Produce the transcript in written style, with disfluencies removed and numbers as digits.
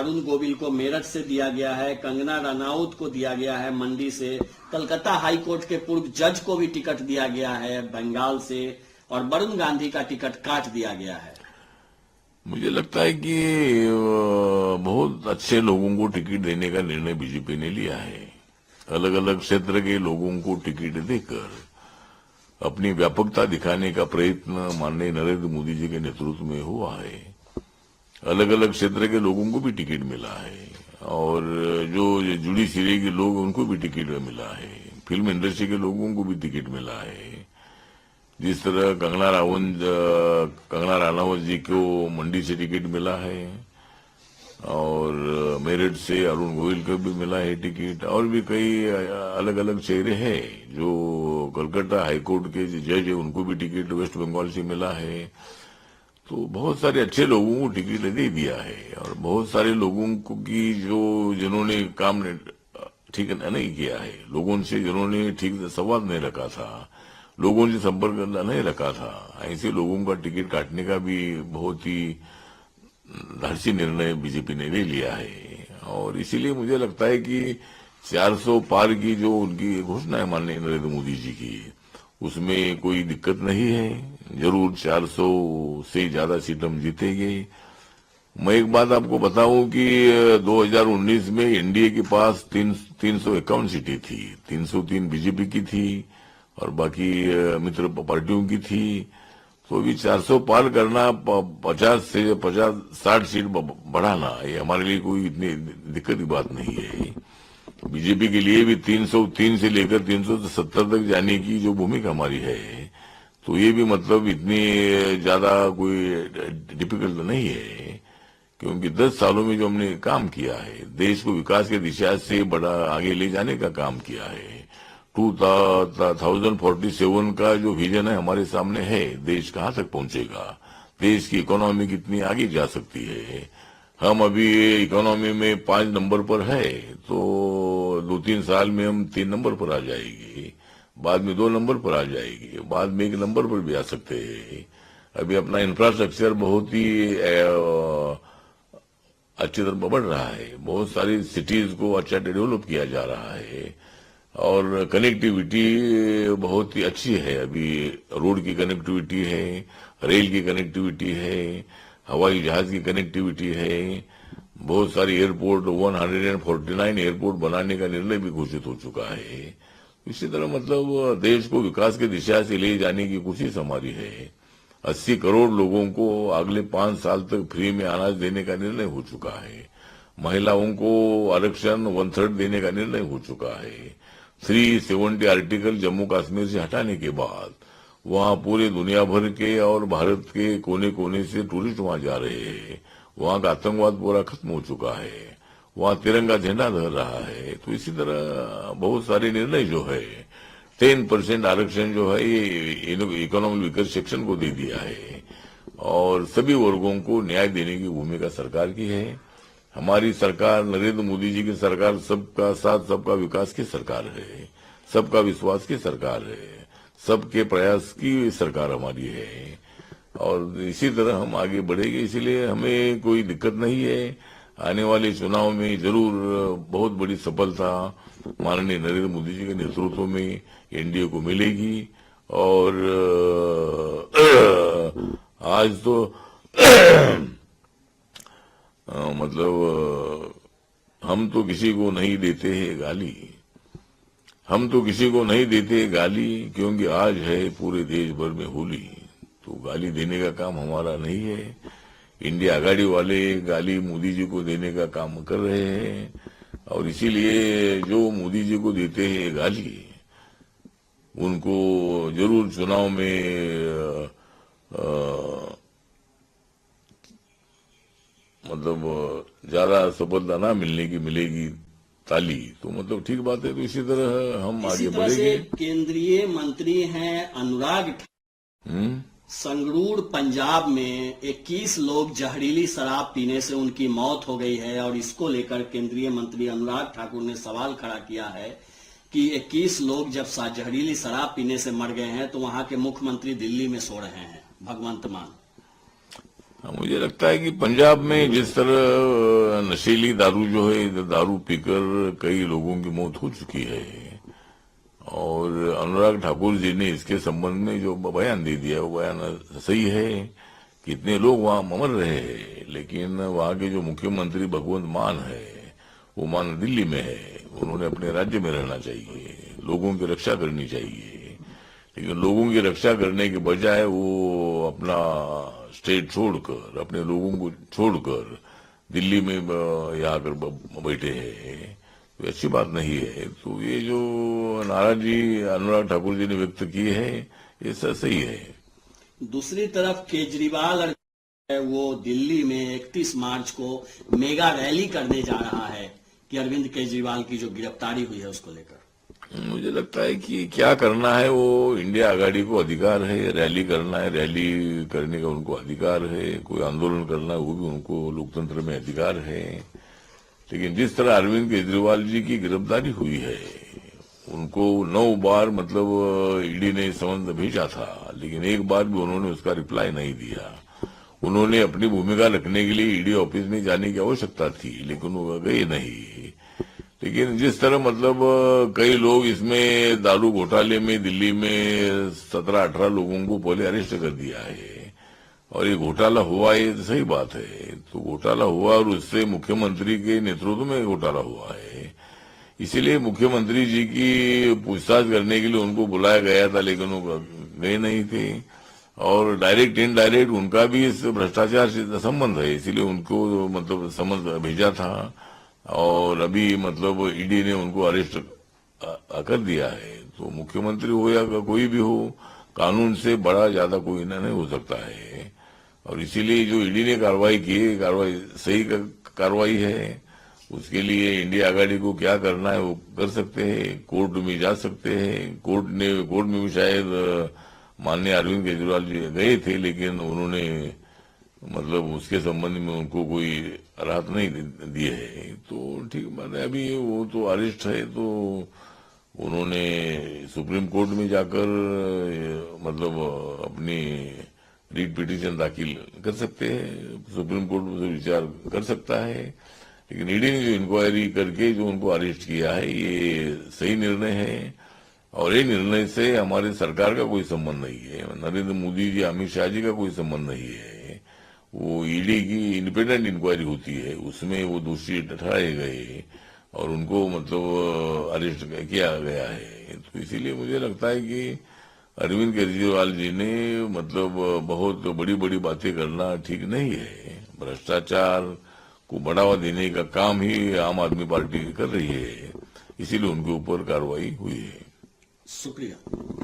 अरुण गोविल को मेरठ से दिया गया है, कंगना रनौत को दिया गया है मंडी से, कलकत्ता हाई कोर्ट के पूर्व जज को भी टिकट दिया गया है बंगाल से, और वरुण गांधी का टिकट काट दिया गया है। मुझे लगता है कि बहुत अच्छे लोगों को टिकट देने का निर्णय बीजेपी ने लिया है। अलग अलग क्षेत्र के लोगों को टिकट देकर अपनी व्यापकता दिखाने का प्रयत्न माननीय नरेंद्र मोदी जी के नेतृत्व में हुआ है। अलग अलग क्षेत्र के लोगों को भी टिकट मिला है और जो जुडिशरी के लोग उनको भी टिकट मिला है, फिल्म इंडस्ट्री के लोगों को भी टिकट मिला है। जिस तरह कंगना राणावत जी को मंडी से टिकट मिला है और मेरठ से अरुण गोविल को भी मिला है टिकट, और भी कई अलग अलग चेहरे हैं। जो कलकत्ता हाईकोर्ट के जज है उनको भी टिकट वेस्ट बंगाल से मिला है। तो बहुत सारे अच्छे लोगों को टिकट दे दिया है और बहुत सारे लोगों को की जिन्होंने काम ठीक नहीं किया है, लोगों से जिन्होंने ठीक से संवाद नहीं रखा था, लोगों से संपर्क नहीं रखा था, ऐसे लोगों का टिकट काटने का भी बहुत ही धारसी निर्णय बीजेपी ने ले लिया है। और इसीलिए मुझे लगता है कि 400 पार की जो उनकी घोषणा है माननीय नरेंद्र मोदी जी की, उसमें कोई दिक्कत नहीं है। जरूर 400 से ज्यादा सीट हम जीतेंगे। मैं एक बात आपको बताऊं कि 2019 में एनडीए के पास 351 सीटें थी, 303 बीजेपी की थी और बाकी मित्र पार्टियों की थी। तो अभी 400 पार करना, 50 से 60 सीट बढ़ाना, ये हमारे लिए कोई इतनी दिक्कत की बात नहीं है। बीजेपी के लिए भी 303 से लेकर 370 तक जाने की जो भूमिका हमारी है, तो ये भी मतलब इतनी ज्यादा कोई डिफिकल्ट नहीं है, क्योंकि 10 सालों में जो हमने काम किया है, देश को विकास की दिशा से बड़ा आगे ले जाने का काम किया है। 2047 का जो विजन है हमारे सामने है, देश कहाँ तक पहुंचेगा, देश की इकोनॉमी कितनी आगे जा सकती है। हम अभी इकोनॉमी में 5 नंबर पर है, तो 2-3 साल में हम 3 नंबर पर आ जाएगी, बाद में 2 नंबर पर आ जाएगी, बाद में 1 नंबर पर भी आ सकते हैं। अभी अपना इंफ्रास्ट्रक्चर बहुत ही अच्छी तरह बढ़ रहा है, बहुत सारी सिटीज को अच्छा डेवलप किया जा रहा है और कनेक्टिविटी बहुत ही अच्छी है। अभी रोड की कनेक्टिविटी है, रेल की कनेक्टिविटी है, हवाई जहाज की कनेक्टिविटी है, बहुत सारी एयरपोर्ट 149 एयरपोर्ट बनाने का निर्णय भी घोषित हो चुका है। इसी तरह मतलब देश को विकास की दिशा से ले जाने की कोशिश हमारी है। 80 करोड़ लोगों को अगले 5 साल तक फ्री में अनाज देने का निर्णय हो चुका है। महिलाओं को आरक्षण 1/3 देने का निर्णय हो चुका है। 370 आर्टिकल जम्मू कश्मीर से हटाने के बाद वहां पूरे दुनिया भर के और भारत के कोने कोने से टूरिस्ट वहां जा रहे हैं। वहां का आतंकवाद पूरा खत्म हो चुका है, वहां तिरंगा झंडा लहर रहा है। तो इसी तरह बहुत सारे निर्णय जो है, 10% आरक्षण जो है ये इकोनॉमिक वीकर सेक्शन को दे दिया है और सभी वर्गों को न्याय देने की भूमिका सरकार की है। हमारी सरकार, नरेंद्र मोदी जी की सरकार सबका साथ सबका विकास की सरकार है, सबका विश्वास की सरकार है, सबके प्रयास की सरकार हमारी है और इसी तरह हम आगे बढ़ेंगे। इसीलिए हमें कोई दिक्कत नहीं है। आने वाले चुनाव में जरूर बहुत बड़ी सफलता माननीय नरेंद्र मोदी जी के नेतृत्व में एनडीए को मिलेगी। और आज तो मतलब हम तो किसी को नहीं देते हैं गाली, हम तो किसी को नहीं देते गाली, क्योंकि आज है पूरे देश भर में होली। तो गाली देने का काम हमारा नहीं है। इंडिया आघाड़ी वाले गाली मोदी जी को देने का काम कर रहे हैं और इसीलिए जो मोदी जी को देते हैं गाली, उनको जरूर चुनाव में मतलब ज्यादा सफलता ना मिलने की मिलेगी ताली, तो मतलब ठीक बात है। तो इसी तरह हम आगे बढ़ेंगे। केंद्रीय मंत्री हैं अनुराग, संगरूर पंजाब में 21 लोग जहरीली शराब पीने से उनकी मौत हो गई है और इसको लेकर केंद्रीय मंत्री अनुराग ठाकुर ने सवाल खड़ा किया है कि 21 लोग जब जहरीली शराब पीने से मर गए हैं तो वहां के मुख्यमंत्री दिल्ली में सो रहे हैं, भगवंत मान। मुझे लगता है कि पंजाब में जिस तरह नशीली दारू जो है, दारू पीकर कई लोगों की मौत हो चुकी है, और अनुराग ठाकुर जी ने इसके संबंध में जो बयान दे दिया वो बयान सही है। कितने लोग वहां मर रहे हैं, लेकिन वहां के जो मुख्यमंत्री भगवंत मान है, वो मान दिल्ली में है। उन्होंने अपने राज्य में रहना चाहिए, लोगों की रक्षा करनी चाहिए, लेकिन लोगों की रक्षा करने के बजाय वो अपना स्टेट छोड़कर, अपने लोगों को छोड़कर दिल्ली में यहाँ आकर बैठे हैं, तो अच्छी बात नहीं है। तो ये जो नाराजगी अनुराग ठाकुर जी ने व्यक्त की है, ये सही है। दूसरी तरफ केजरीवाल और वो दिल्ली में 31 मार्च को मेगा रैली करने जा रहा है कि अरविंद केजरीवाल की जो गिरफ्तारी हुई है उसको लेकर। मुझे लगता है कि क्या करना है वो इंडिया आघाड़ी को अधिकार है, रैली करना है, रैली करने का उनको अधिकार है, कोई आंदोलन करना है वो भी उनको लोकतंत्र में अधिकार है। लेकिन जिस तरह अरविंद केजरीवाल जी की गिरफ्तारी हुई है, उनको 9 बार मतलब ईडी ने समन भेजा था, लेकिन एक बार भी उन्होंने उसका रिप्लाई नहीं दिया। उन्होंने अपनी भूमिका रखने के लिए ईडी ऑफिस में जाने की आवश्यकता थी, लेकिन वो गए नहीं। लेकिन जिस तरह मतलब कई लोग इसमें दारू घोटाले में दिल्ली में 17-18 लोगों को पहले अरेस्ट कर दिया है, और ये घोटाला हुआ, ये तो सही बात है। तो घोटाला हुआ और उससे मुख्यमंत्री के नेतृत्व में घोटाला हुआ है, इसीलिए मुख्यमंत्री जी की पूछताछ करने के लिए उनको बुलाया गया था, लेकिन वो गए नहीं थे। और डायरेक्ट इनडायरेक्ट उनका भी इस भ्रष्टाचार से संबंध है, इसीलिए उनको मतलब समझ भेजा था, और अभी मतलब ईडी ने उनको अरेस्ट कर दिया है। तो मुख्यमंत्री हो या कोई भी हो, कानून से बड़ा ज्यादा कोई नहीं हो सकता है, और इसीलिए जो ईडी ने कार्रवाई की है, कार्रवाई सही कार्रवाई है। उसके लिए इंडिया आघाड़ी को क्या करना है वो कर सकते हैं, कोर्ट में जा सकते हैं। कोर्ट में भी शायद माननीय अरविंद केजरीवाल जी गए थे, लेकिन उन्होंने मतलब उसके संबंध में उनको कोई राहत नहीं दी है। तो ठीक बात है, अभी वो तो अरेस्ट है, तो उन्होंने सुप्रीम कोर्ट में जाकर मतलब अपनी रीट पिटीशन दाखिल कर सकते हैं, सुप्रीम कोर्ट उसे विचार कर सकता है। लेकिन ईडी ने जो इंक्वायरी करके जो उनको अरेस्ट किया है, ये सही निर्णय है, और ये निर्णय से हमारे सरकार का कोई संबंध नहीं है, नरेंद्र मोदी जी, अमित शाह जी का कोई संबंध नहीं है। वो ईडी की इंडिपेंडेंट इंक्वायरी होती है, उसमें वो दोषी ठहराए गए और उनको मतलब अरेस्ट किया गया है। तो इसीलिए मुझे लगता है कि अरविंद केजरीवाल जी ने मतलब बहुत बड़ी बड़ी बातें करना ठीक नहीं है। भ्रष्टाचार को बढ़ावा देने का काम ही आम आदमी पार्टी कर रही है, इसीलिए उनके ऊपर कार्रवाई हुई है। शुक्रिया।